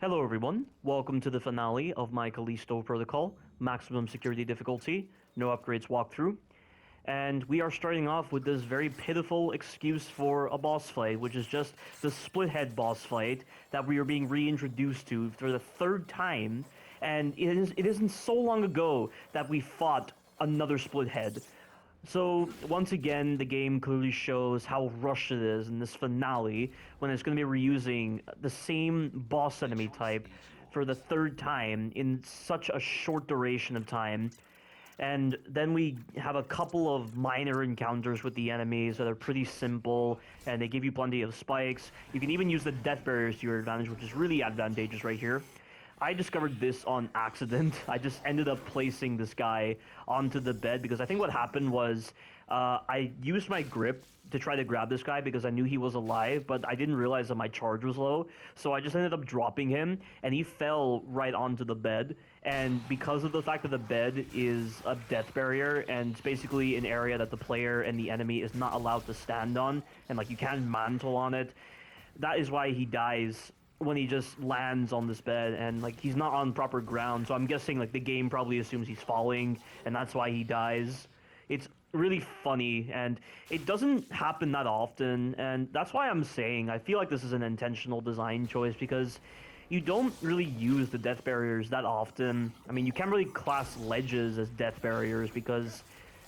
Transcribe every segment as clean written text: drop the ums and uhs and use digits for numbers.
Hello everyone, welcome to the finale of my Callisto protocol, maximum security difficulty, no upgrades walkthrough. And we are starting off with this very pitiful excuse for a boss fight, which is just the split head boss fight that we are being reintroduced to for the third time. And it isn't so long ago that we fought another split head. So, once again, the game clearly shows how rushed it is in this finale when it's going to be reusing the same boss enemy type for the third time in such a short duration of time. And then we have a couple of minor encounters with the enemies that are pretty simple, and they give you plenty of spikes. You can even use the death barriers to your advantage, which is really advantageous right here. I discovered this on accident. I just ended up placing this guy onto the bed because I think what happened was I used my grip to try to grab this guy because I knew he was alive, but I didn't realize that my charge was low. So I just ended up dropping him, and he fell right onto the bed. And because of the fact that the bed is a death barrier, and it's basically an area that the player and the enemy is not allowed to stand on, and like you can't mantle on it, that is why he dies when he just lands on this bed, and like he's not on proper ground. So I'm guessing like the game probably assumes he's falling, and that's why he dies. It's really funny, and it doesn't happen that often, and that's why I'm saying I feel like this is an intentional design choice because you don't really use the death barriers that often. I mean, you can't really class ledges as death barriers because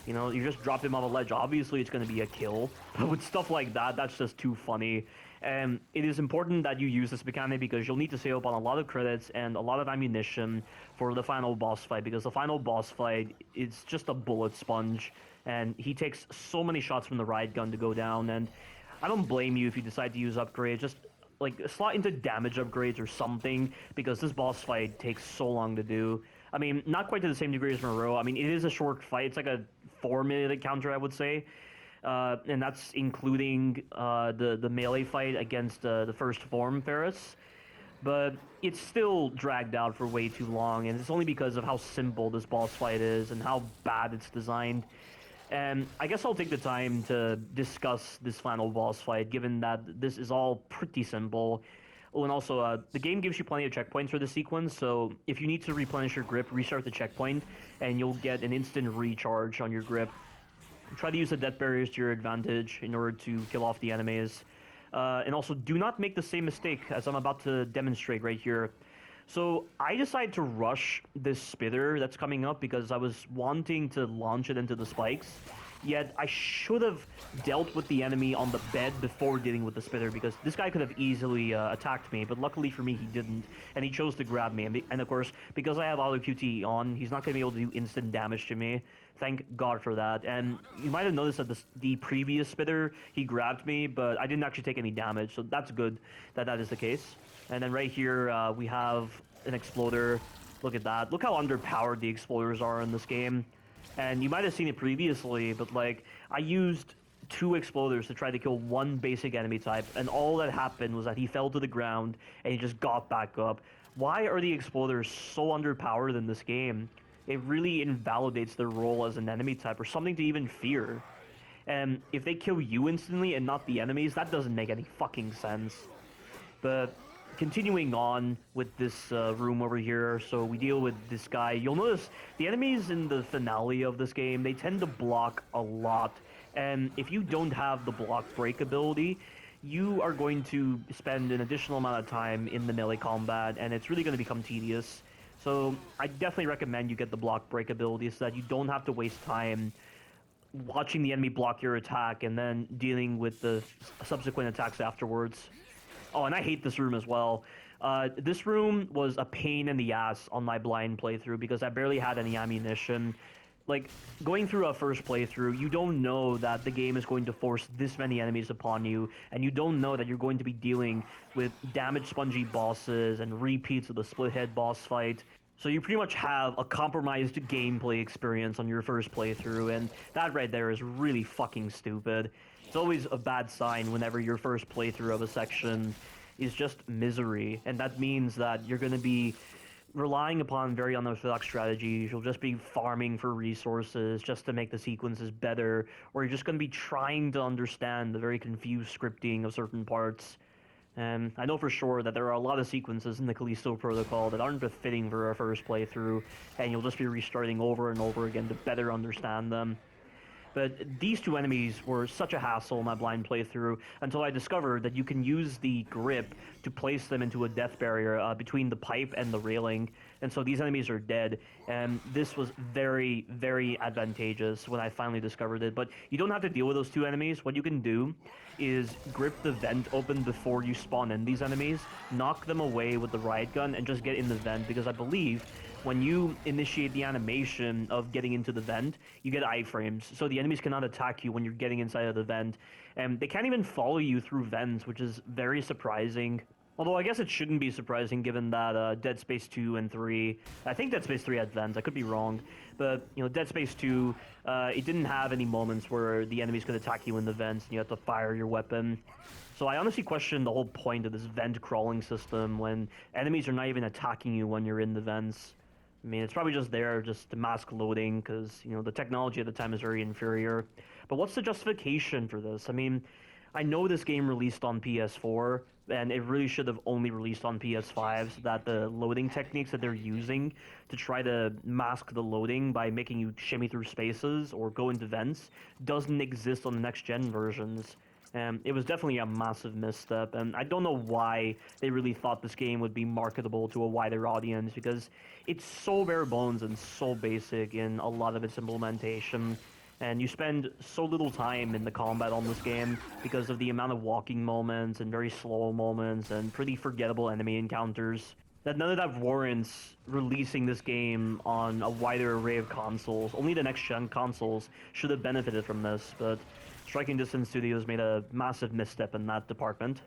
you just drop him off a ledge. Obviously, it's going to be a kill. But with stuff like that, that's just too funny. And it is important that you use this mechanic because you'll need to save up on a lot of credits and a lot of ammunition for the final boss fight. Because the final boss fight is just a bullet sponge. And he takes so many shots from the riot gun to go down. And I don't blame you if you decide to use upgrades. Just like slot into damage upgrades or something because this boss fight takes so long to do. I mean, not quite to the same degree as Moreau. I mean, it is a short fight. It's like a 4-minute encounter, I would say. And that's including the melee fight against the first form Ferris. But it's still dragged out for way too long, and it's only because of how simple this boss fight is and how bad it's designed. And I guess I'll take the time to discuss this final boss fight, given that this is all pretty simple. Oh, and also, the game gives you plenty of checkpoints for the sequence, so if you need to replenish your grip, restart the checkpoint, and you'll get an instant recharge on your grip. Try to use the death barriers to your advantage in order to kill off the enemies. And also, do not make the same mistake as I'm about to demonstrate right here. So I decided to rush this spitter that's coming up because I was wanting to launch it into the spikes. Yet I should have dealt with the enemy on the bed before dealing with the spitter because this guy could have easily attacked me, but luckily for me he didn't, and he chose to grab me. And of course, because I have auto QTE on, he's not going to be able to do instant damage to me. Thank God for that. And you might have noticed that the previous spitter, he grabbed me, but I didn't actually take any damage, so that's good that that is the case. And then right here, we have an exploder. Look at that. Look how underpowered the exploders are in this game. And you might have seen it previously, but like, I used 2 exploders to try to kill one basic enemy type, and all that happened was that he fell to the ground, and he just got back up. Why are the exploders so underpowered in this game? It really invalidates their role as an enemy type, or something to even fear. And if they kill you instantly and not the enemies, that doesn't make any fucking sense. But continuing on with this room over here, so we deal with this guy. You'll notice the enemies in the finale of this game, they tend to block a lot. And if you don't have the block break ability, you are going to spend an additional amount of time in the melee combat, and it's really going to become tedious. So I definitely recommend you get the block break ability so that you don't have to waste time watching the enemy block your attack and then dealing with the subsequent attacks afterwards. Oh, and I hate this room as well. This room was a pain in the ass on my blind playthrough because I barely had any ammunition. Like, going through a first playthrough, you don't know that the game is going to force this many enemies upon you, and you don't know that you're going to be dealing with damage spongy bosses and repeats of the split head boss fight. So you pretty much have a compromised gameplay experience on your first playthrough, and that right there is really fucking stupid. It's always a bad sign whenever your first playthrough of a section is just misery, and that means that you're going to be relying upon very unorthodox strategies. You'll just be farming for resources just to make the sequences better, or you're just going to be trying to understand the very confused scripting of certain parts. And I know for sure that there are a lot of sequences in the Callisto protocol that aren't befitting for a first playthrough, and you'll just be restarting over and over again to better understand them. But these two enemies were such a hassle in my blind playthrough until I discovered that you can use the grip to place them into a death barrier between the pipe and the railing. And so these enemies are dead. And this was very, very advantageous when I finally discovered it. But you don't have to deal with those two enemies. What you can do is grip the vent open before you spawn in these enemies, knock them away with the riot gun, and just get in the vent, because I believe when you initiate the animation of getting into the vent, you get iframes, so the enemies cannot attack you when you're getting inside of the vent. And they can't even follow you through vents, which is very surprising. Although I guess it shouldn't be surprising given that Dead Space 2 and 3, I think Dead Space 3 had vents, I could be wrong, but you know, Dead Space 2, it didn't have any moments where the enemies could attack you in the vents and you have to fire your weapon. So I honestly question the whole point of this vent crawling system when enemies are not even attacking you when you're in the vents. I mean, it's probably just there just to mask loading because, you know, the technology at the time is very inferior. But what's the justification for this? I mean, I know this game released on PS4, and it really should have only released on PS5, so that the loading techniques that they're using to try to mask the loading by making you shimmy through spaces or go into vents doesn't exist on the next-gen versions. It was definitely a massive misstep, and I don't know why they really thought this game would be marketable to a wider audience, because it's so bare bones and so basic in a lot of its implementation, and you spend so little time in the combat on this game because of the amount of walking moments and very slow moments and pretty forgettable enemy encounters, that none of that warrants releasing this game on a wider array of consoles. Only the next-gen consoles should have benefited from this, but Striking Distance Studios made a massive misstep in that department.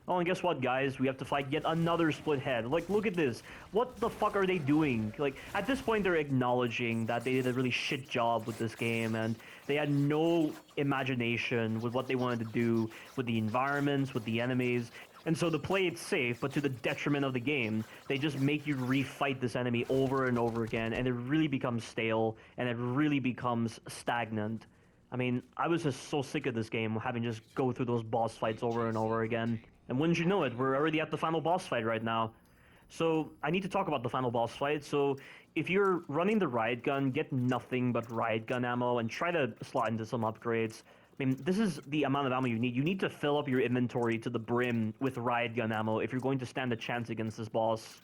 Oh, and guess what, guys? We have to fight yet another split head. Like, look at this. What the fuck are they doing? Like, at this point, they're acknowledging that they did a really shit job with this game, and they had no imagination with what they wanted to do with the environments, with the enemies. And so to play it safe, but to the detriment of the game, they just make you refight this enemy over and over again, and it really becomes stale, and it really becomes stagnant. I mean, I was just so sick of this game, having just go through those boss fights over and over again. And wouldn't you know it, we're already at the final boss fight right now. So, I need to talk about the final boss fight. So, if you're running the riot gun, get nothing but riot gun ammo and try to slot into some upgrades. I mean, this is the amount of ammo you need. You need to fill up your inventory to the brim with riot gun ammo if you're going to stand a chance against this boss.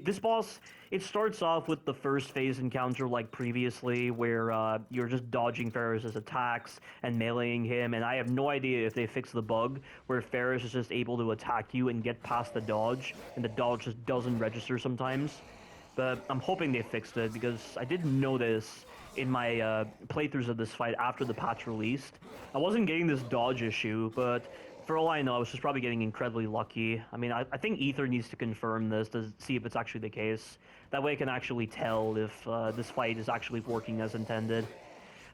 This boss, it starts off with the first phase encounter like previously, where you're just dodging Ferris's attacks and meleeing him, and I have no idea if they fixed the bug where Ferris is just able to attack you and get past the dodge, and the dodge just doesn't register sometimes. But I'm hoping they fixed it, because I didn't notice in my playthroughs of this fight after the patch released. I wasn't getting this dodge issue, but for all I know, I was just probably getting incredibly lucky. I mean, I think Ether needs to confirm this to see if it's actually the case. That way I can actually tell if this fight is actually working as intended.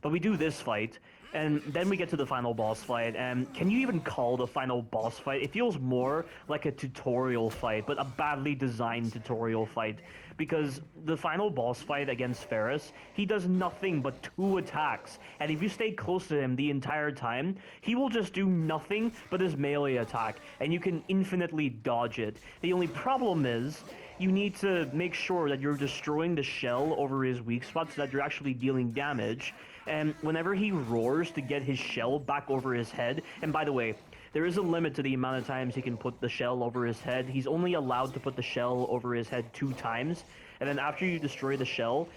But we do this fight, and then we get to the final boss fight, and can you even call the final boss fight? It feels more like a tutorial fight, but a badly designed tutorial fight, because the final boss fight against Ferris, he does nothing but 2 attacks, and if you stay close to him the entire time, he will just do nothing but his melee attack, and you can infinitely dodge it. The only problem is, you need to make sure that you're destroying the shell over his weak spot so that you're actually dealing damage. And whenever he roars to get his shell back over his head, and by the way, there is a limit to the amount of times he can put the shell over his head. He's only allowed to put the shell over his head 2 times, and then after you destroy the shell,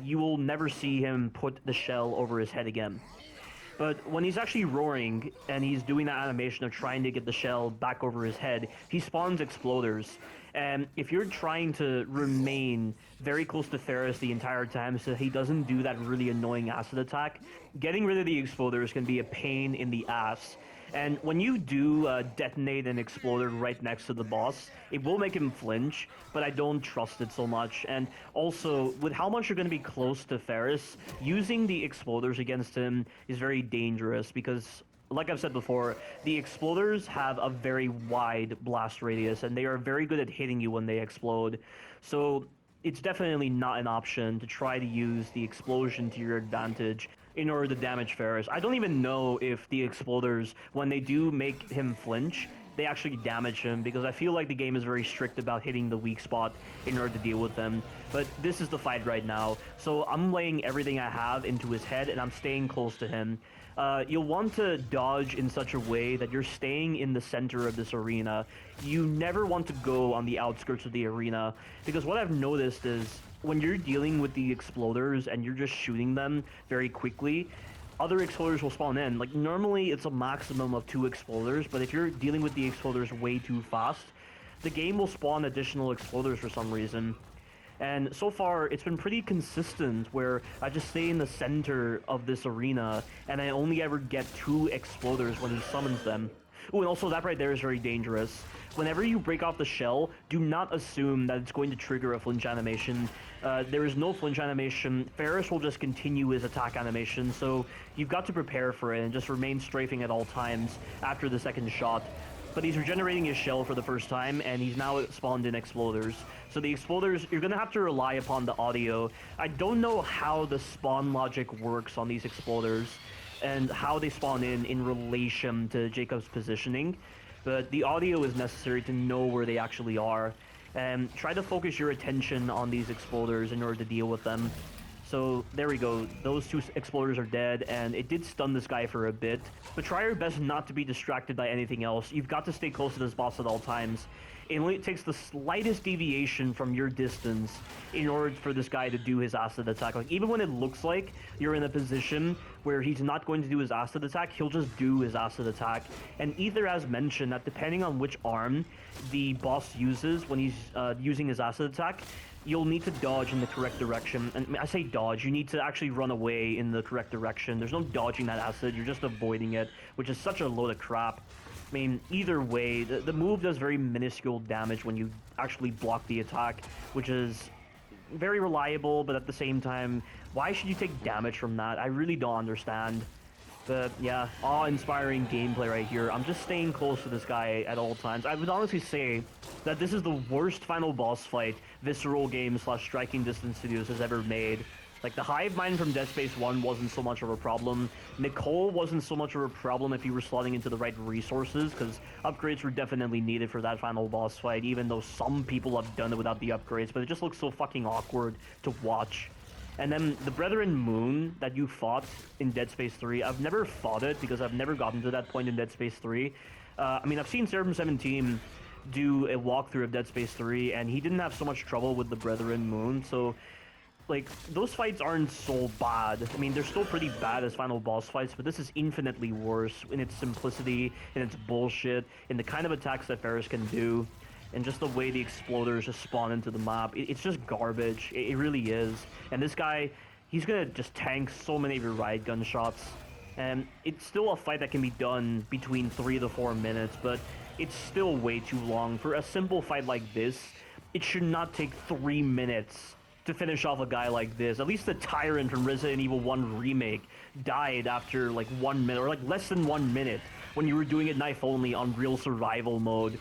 you will never see him put the shell over his head again. But when he's actually roaring, and he's doing that animation of trying to get the shell back over his head, he spawns exploders. And if you're trying to remain very close to Ferris the entire time so he doesn't do that really annoying acid attack, getting rid of the exploders can be a pain in the ass. And when you do detonate an exploder right next to the boss, it will make him flinch, but I don't trust it so much. And also, with how much you're going to be close to Ferris, using the exploders against him is very dangerous, because like I've said before, the exploders have a very wide blast radius, and they are very good at hitting you when they explode. So it's definitely not an option to try to use the explosion to your advantage in order to damage Ferris. I don't even know if the exploders, when they do make him flinch, they actually damage him, because I feel like the game is very strict about hitting the weak spot in order to deal with them. But this is the fight right now, so I'm laying everything I have into his head, and I'm staying close to him. You'll want to dodge in such a way that you're staying in the center of this arena. You never want to go on the outskirts of the arena, because what I've noticed is when you're dealing with the exploders and you're just shooting them very quickly, other exploders will spawn in. Like, normally it's a maximum of 2 exploders, but if you're dealing with the exploders way too fast, the game will spawn additional exploders for some reason. And so far, it's been pretty consistent where I just stay in the center of this arena, and I only ever get 2 exploders when he summons them. Ooh, and also that right there is very dangerous. Whenever you break off the shell, do not assume that it's going to trigger a flinch animation. There is no flinch animation. Ferris will just continue his attack animation, so you've got to prepare for it and just remain strafing at all times after the second shot. But he's regenerating his shell for the first time, and he's now spawned in exploders. So the exploders, you're going to have to rely upon the audio. I don't know how the spawn logic works on these exploders and how they spawn in relation to Jacob's positioning, but the audio is necessary to know where they actually are. And try to focus your attention on these exploders in order to deal with them. So there we go, those 2 exploders are dead, and it did stun this guy for a bit. But try your best not to be distracted by anything else. You've got to stay close to this boss at all times. It only takes the slightest deviation from your distance in order for this guy to do his acid attack. Like, even when it looks like you're in a position where he's not going to do his acid attack, he'll just do his acid attack. And either, as mentioned, that depending on which arm the boss uses when he's using his acid attack, you'll need to dodge in the correct direction. And I say dodge, you need to actually run away in the correct direction. There's no dodging that acid, you're just avoiding it, which is such a load of crap. I mean, either way, the move does very minuscule damage when you actually block the attack, which is very reliable, but at the same time, why should you take damage from that? I really don't understand. But yeah, awe-inspiring gameplay right here. I'm just staying close to this guy at all times. I would honestly say that this is the worst final boss fight Visceral Games / Striking Distance Studios has ever made. Like, the hive mind from Dead Space 1 wasn't so much of a problem. Nicole wasn't so much of a problem if you were slotting into the right resources, because upgrades were definitely needed for that final boss fight, even though some people have done it without the upgrades, but it just looks so fucking awkward to watch. And then the Brethren Moon that you fought in Dead Space 3, I've never fought it because I've never gotten to that point in Dead Space 3. I mean, I've seen Seraphim 17 do a walkthrough of Dead Space 3, and he didn't have so much trouble with the Brethren Moon, so like, those fights aren't so bad. I mean, they're still pretty bad as final boss fights, but this is infinitely worse in its simplicity, in its bullshit, in the kind of attacks that Ferris can do, and just the way the exploders just spawn into the map. It's just garbage. It really is. And this guy, he's gonna just tank so many of your riot gun shots. And it's still a fight that can be done between 3 to 4 minutes, but it's still way too long. For a simple fight like this, it should not take 3 minutes to finish off a guy like this. At least the Tyrant from Resident Evil 1 Remake died after like 1 minute, or like less than 1 minute, when you were doing it knife only on real survival mode.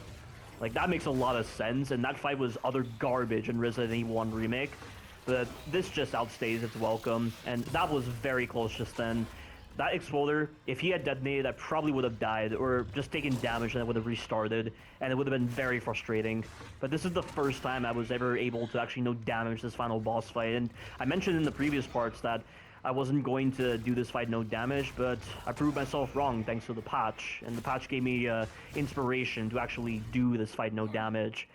Like, that makes a lot of sense, and that fight was utter garbage in Resident Evil 1 Remake. But this just outstays its welcome, and that was very close just then. That exploder, if he had detonated, I probably would have died, or just taken damage and it would have restarted, and it would have been very frustrating. But this is the first time I was ever able to actually no damage this final boss fight, and I mentioned in the previous parts that I wasn't going to do this fight no damage, but I proved myself wrong thanks to the patch, and the patch gave me inspiration to actually do this fight no damage.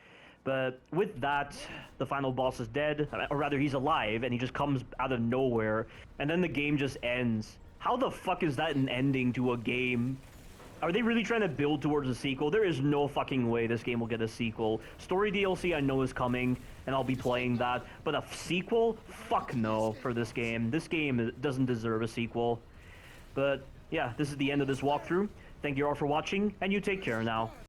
But with that, the final boss is dead, or rather he's alive, and he just comes out of nowhere, and then the game just ends. How the fuck is that an ending to a game? Are they really trying to build towards a sequel? There is no fucking way this game will get a sequel. Story DLC I know is coming, and I'll be playing that, but a sequel? Fuck no for this game. This game doesn't deserve a sequel. But yeah, this is the end of this walkthrough. Thank you all for watching, and you take care now.